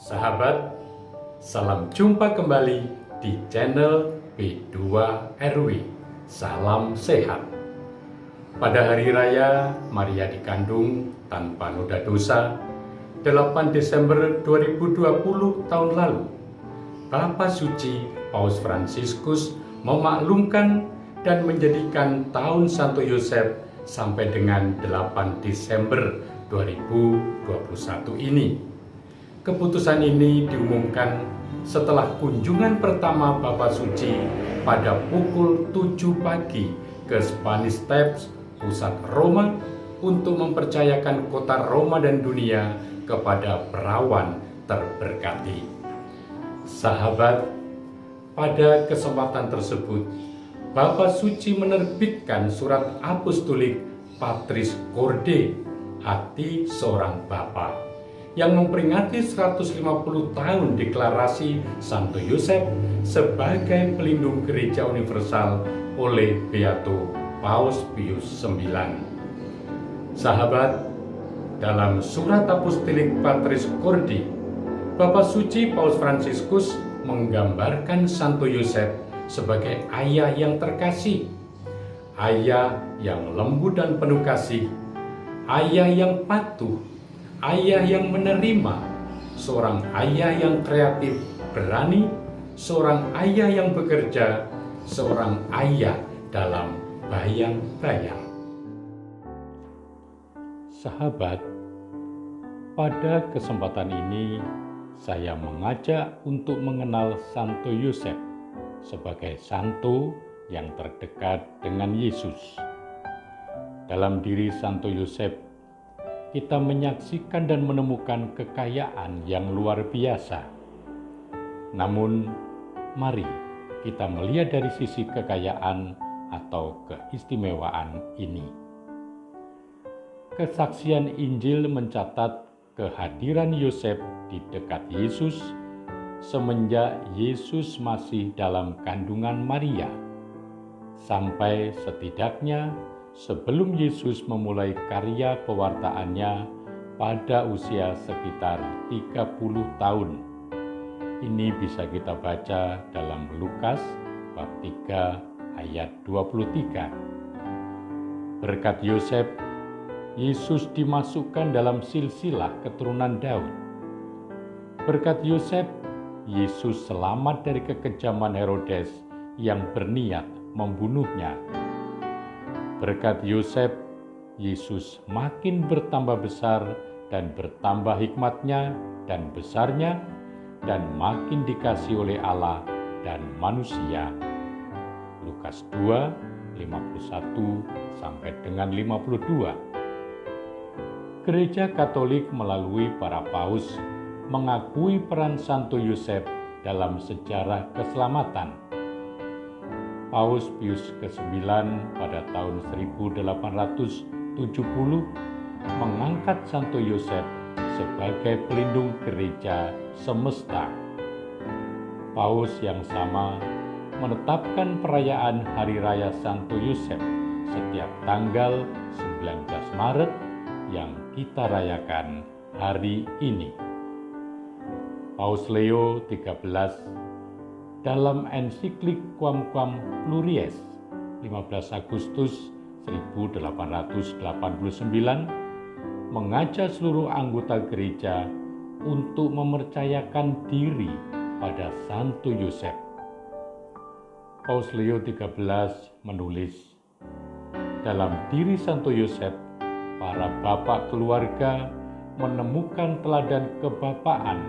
Sahabat, salam jumpa kembali di channel B2RW. Salam sehat. Pada hari raya Maria dikandung tanpa noda dosa, 8 Desember 2020 tahun lalu, Bapa Suci Paus Fransiskus memaklumkan dan menjadikan tahun Santo Yosef sampai dengan 8 Desember 2021 ini. Keputusan ini diumumkan setelah kunjungan pertama Bapa Suci pada pukul 7 pagi ke Spanish Steps, pusat Roma, untuk mempercayakan kota Roma dan dunia kepada perawan terberkati. Sahabat, pada kesempatan tersebut, Bapa Suci menerbitkan surat apostolik Patris Corde, hati seorang bapa, yang memperingati 150 tahun deklarasi Santo Yosef sebagai pelindung gereja universal oleh Beato Paus Pius IX. Sahabat, dalam surat apostolik Patris Corde, Bapa Suci Paus Fransiskus menggambarkan Santo Yosef sebagai ayah yang terkasih, ayah yang lembut dan penuh kasih, ayah yang patuh, ayah yang menerima, seorang ayah yang kreatif, berani, seorang ayah yang bekerja, seorang ayah dalam bayang-bayang. Sahabat, pada kesempatan ini saya mengajak untuk mengenal Santo Yosef sebagai santo yang terdekat dengan Yesus. Dalam diri Santo Yosef, kita menyaksikan dan menemukan kekayaan yang luar biasa. Namun, mari kita melihat dari sisi kekayaan atau keistimewaan ini. Kesaksian Injil mencatat kehadiran Yosef di dekat Yesus semenjak Yesus masih dalam kandungan Maria, sampai setidaknya sebelum Yesus memulai karya pewartaannya pada usia sekitar 30 tahun. Ini bisa kita baca dalam Lukas bab 3 ayat 23. Berkat Yosef, Yesus dimasukkan dalam silsilah keturunan Daud. Berkat Yosef, Yesus selamat dari kekejaman Herodes yang berniat membunuhnya. Berkat Yosef, Yesus makin bertambah besar dan bertambah hikmatnya dan besarnya, dan makin dikasihi oleh Allah dan manusia. Lukas 2, 51 sampai dengan 52. Gereja Katolik melalui para paus mengakui peran Santo Yosef dalam sejarah keselamatan. Paus Pius ke-9 pada tahun 1870 mengangkat Santo Yosef sebagai pelindung gereja semesta. Paus yang sama menetapkan perayaan Hari Raya Santo Yosef setiap tanggal 19 Maret yang kita rayakan hari ini. Paus Leo XIII dalam ensiklik Quamquam Pluries 15 Agustus 1889 mengajak seluruh anggota gereja untuk mempercayakan diri pada Santo Yosef. Paus Leo XIII menulis, dalam diri Santo Yosef, para bapak keluarga menemukan teladan kebapaan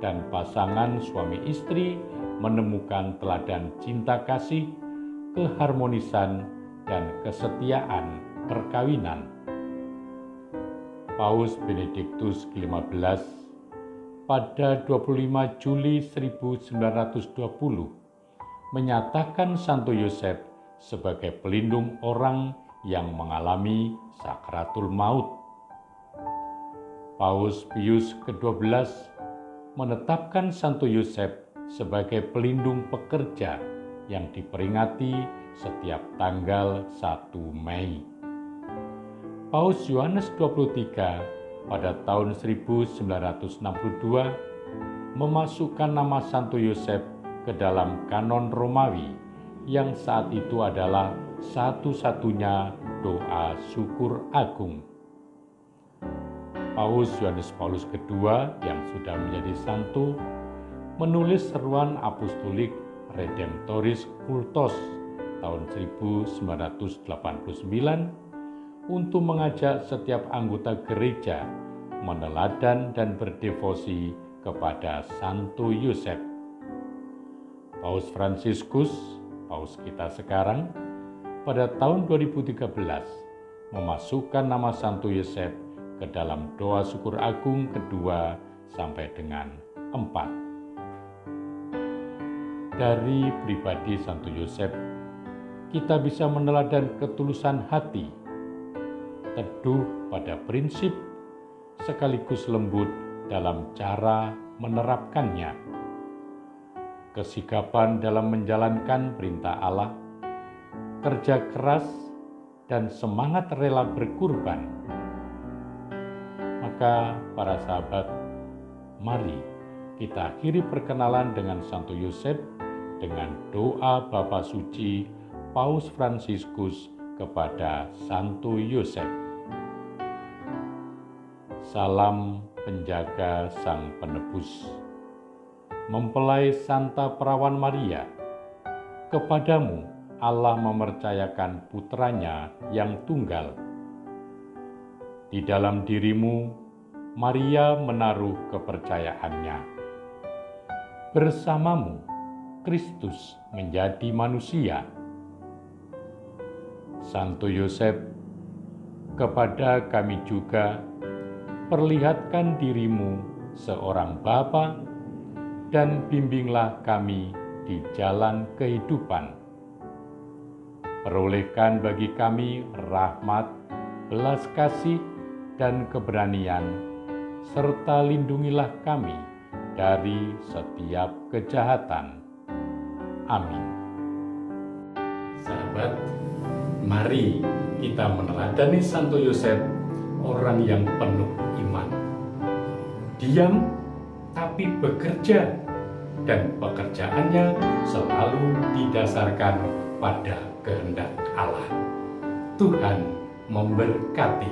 dan pasangan suami istri menemukan teladan cinta kasih, keharmonisan, dan kesetiaan perkawinan. Paus Benediktus ke-15 pada 25 Juli 1920 menyatakan Santo Yosef sebagai pelindung orang yang mengalami sakratul maut. Paus Pius ke-12 menetapkan Santo Yosef sebagai pelindung pekerja yang diperingati setiap tanggal 1 Mei. Paus Yohanes 23 pada tahun 1962 memasukkan nama Santo Yosef ke dalam kanon Romawi yang saat itu adalah satu-satunya doa syukur agung. Paus Yohanes Paulus II yang sudah menjadi santo menulis seruan apostolik Redemptoris Cultos tahun 1989 untuk mengajak setiap anggota gereja meneladan dan berdevosi kepada Santo Yosef. Paus Fransiskus, Paus kita sekarang, pada tahun 2013 memasukkan nama Santo Yosef ke dalam doa syukur agung kedua sampai dengan 4. Dari pribadi Santo Yosef, kita bisa meneladan ketulusan hati, teduh pada prinsip, sekaligus lembut dalam cara menerapkannya, kesigapan dalam menjalankan perintah Allah, kerja keras, dan semangat rela berkurban. Maka para sahabat, mari kita akhiri perkenalan dengan Santo Yosef dengan doa Bapa Suci Paus Fransiskus kepada Santo Yosef. Salam penjaga Sang Penebus, mempelai Santa Perawan Maria, kepadamu Allah mempercayakan putranya yang tunggal. Di dalam dirimu, Maria menaruh kepercayaannya. Bersamamu, Kristus menjadi manusia. Santo Yosef, kepada kami juga, perlihatkan dirimu seorang Bapa dan bimbinglah kami di jalan kehidupan. Perolehkan bagi kami rahmat, belas kasih, dan keberanian, serta lindungilah kami dari setiap kejahatan. Amin. Sahabat, mari kita meneladani Santo Yosef, orang yang penuh iman. Diam tapi bekerja, dan pekerjaannya selalu didasarkan pada kehendak Allah. Tuhan memberkati.